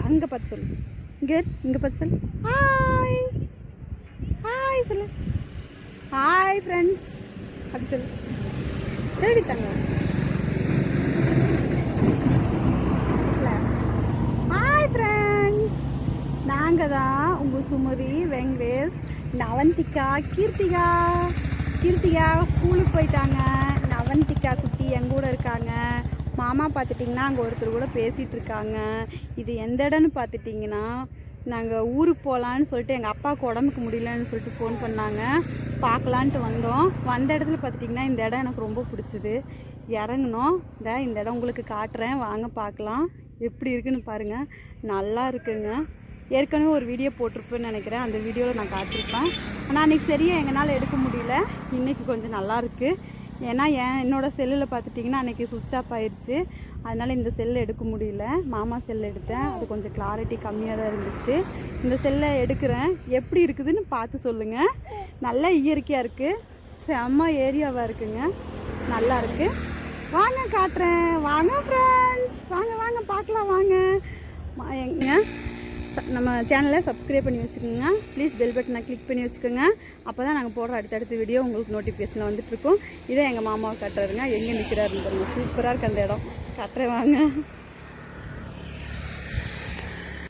அங்கே பார்த்து சொல்லு. இங்கே பார்த்து சொல்லு. ஹாய் ஹாய் சொல்லு. ஹாய் ஃப்ரெண்ட்ஸ் அப்படி சொல்லு. சரி தாங்க. ஹாய் ஃப்ரெண்ட்ஸ், நாங்கள் தான் உங்கள் சுமதி, வெங்கடேஷ், நவந்திகா, கீர்த்திகா. கீர்த்திகா ஸ்கூலுக்கு போயிட்டாங்க. நவந்திகா குட்டி என் கூட இருக்காங்க. மாமா பார்த்துட்டிங்கன்னா அங்கே ஒருத்தர் கூட பேசிகிட்டு இருக்காங்க. இது எந்த இடம்னு பார்த்துட்டிங்கன்னா, நாங்கள் ஊருக்கு போகலான்னு சொல்லிட்டு எங்கள் அப்பாவுக்கு உடம்புக்கு முடியலன்னு சொல்லிட்டு ஃபோன் பண்ணாங்க. பார்க்கலான்ட்டு வந்தோம். வந்த இடத்துல பார்த்துட்டிங்கன்னா இந்த இடம் எனக்கு ரொம்ப பிடிச்சிது. இறங்கினோம். இந்த இடம் உங்களுக்கு காட்டுறேன், வாங்க பார்க்கலாம். எப்படி இருக்குன்னு பாருங்கள். நல்லா இருக்குங்க. ஏற்கனவே ஒரு வீடியோ போட்டிருப்பேன்னு நினைக்கிறேன். அந்த வீடியோவில் நான் காட்டியிருப்பேன். ஆனால் அன்றைக்கி சரியாக எங்களால் எடுக்க முடியல. இன்றைக்கி கொஞ்சம் நல்லாயிருக்கு. ஏன்னா என்னோடய செல்லில் பார்த்துட்டிங்கன்னா அன்றைக்கி சுவிட்ச் ஆஃப் ஆயிடுச்சு. அதனால் இந்த செல்லை எடுக்க முடியல. மாமா செல்லை எடுத்தேன். அது கொஞ்சம் கிளாரிட்டி கம்மியாக தான் இருந்துச்சு. இந்த செல்லை எடுக்கிறேன். எப்படி இருக்குதுன்னு பார்த்து சொல்லுங்கள். நல்ல இயற்கையாக இருக்குது. செம்ம ஏரியாவாக இருக்குங்க. நல்லா இருக்குது. வாங்க காட்டுறேன். வாங்க ஃப்ரெண்ட்ஸ், வாங்க வாங்க பார்க்கலாம். வாங்க எங்க நம்ம சேனலை சப்ஸ்கிரைப் பண்ணி வச்சுக்கோங்க. ப்ளீஸ் பெல் பட்டனை கிளிக் பண்ணி வச்சுக்கோங்க. அப்போ தான் நாங்கள் போடுற அடுத்தடுத்த வீடியோ உங்களுக்கு நோட்டிஃபிகேஷனில் வந்துட்டுருக்கோம். இதே எங்கள் மாமாவை காட்டுறாருங்க. எங்கே நிற்கிறாருன்னு பாருங்க. சூப்பராக இருக்குது அந்த இடம். காட்டுறேன் வாங்க.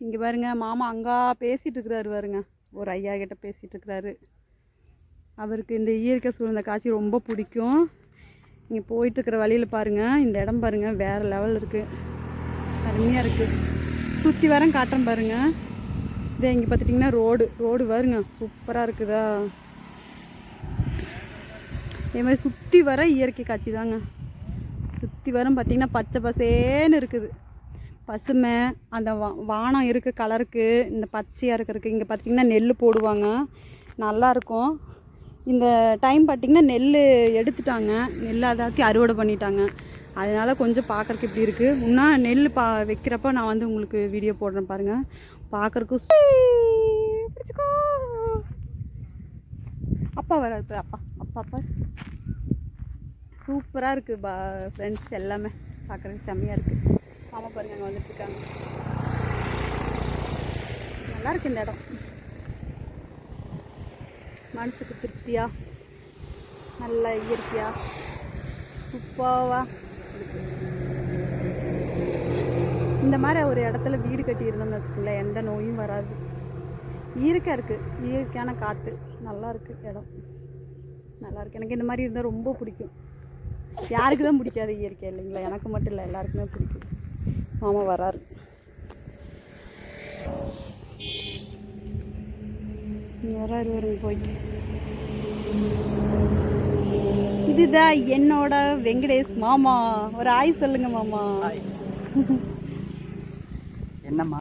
இங்கே பாருங்க, மாமா அங்கே பேசிகிட்டு இருக்கிறாரு பாருங்க. ஒரு ஐயா கிட்ட பேசிகிட்டு இருக்கிறாரு. அவருக்கு இந்த இயற்கை சூழ்ந்த காட்சி ரொம்ப பிடிக்கும். இங்கே போயிட்டுருக்கிற வழியில் பாருங்கள். இந்த இடம் பாருங்கள், வேறு லெவல் இருக்குது. அருமையாக இருக்குது. சுற்றி வரம் காட்டுறேன் பாருங்கள். இதே இங்கே பார்த்துட்டிங்கன்னா ரோடு பாருங்க, சூப்பராக இருக்குதா. இதே மாதிரி சுற்றி வர இயற்கை காட்சி தாங்க. சுற்றி வரம் பார்த்திங்கன்னா பச்சை பசேன்னு இருக்குது. பசுமை அந்த வானம் இருக்க கலருக்கு, இந்த பச்சையாக இருக்கிறதுக்கு. இங்கே பார்த்திங்கன்னா நெல் போடுவாங்க, நல்லாயிருக்கும். இந்த டைம் பார்த்திங்கன்னா நெல் எடுத்துட்டாங்க. நெல் அதாக்கி அறுவடை பண்ணிட்டாங்க. அதனால் கொஞ்சம் பார்க்குறக்கு இப்படி இருக்குது. இன்னும் நெல் வைக்கிறப்ப நான் வந்து உங்களுக்கு வீடியோ போடுறேன் பாருங்கள். பார்க்குறக்கு பிடிச்சிக்கோ. அப்பா வராது. அப்பா சூப்பராக இருக்குது ஃப்ரெண்ட்ஸ். எல்லாமே பார்க்குறதுக்கு செம்மையாக இருக்குது. மாமா பாருங்க அங்கே வந்துட்டுருக்காங்க. நல்லாயிருக்கு இந்த இடம். மனசுக்கு திருப்தியாக, நல்ல இயற்கையாக, சூப்பராக. இந்த மாதிரி ஒரு இடத்துல வீடு கட்டியிருந்தோம்னு வச்சுக்கோங்களேன், எந்த நோயும் வராது. இயற்கையாக இருக்குது. இயற்கையான காற்று நல்லா இருக்குது. இடம் நல்லாயிருக்கு. எனக்கு இந்த மாதிரி இருந்தால் ரொம்ப பிடிக்கும். யாருக்கு தான் பிடிக்காது இயற்கை இல்லைங்களா? எனக்கு மட்டும் இல்லை, எல்லாருக்குமே பிடிக்கும். மாமா வராரு. வராரு போய். இதுதான் என்னோட வெங்கடேஷ் மாமா. ஒரு ஆய் சொல்லுங்க மாமா. என்னம்மா?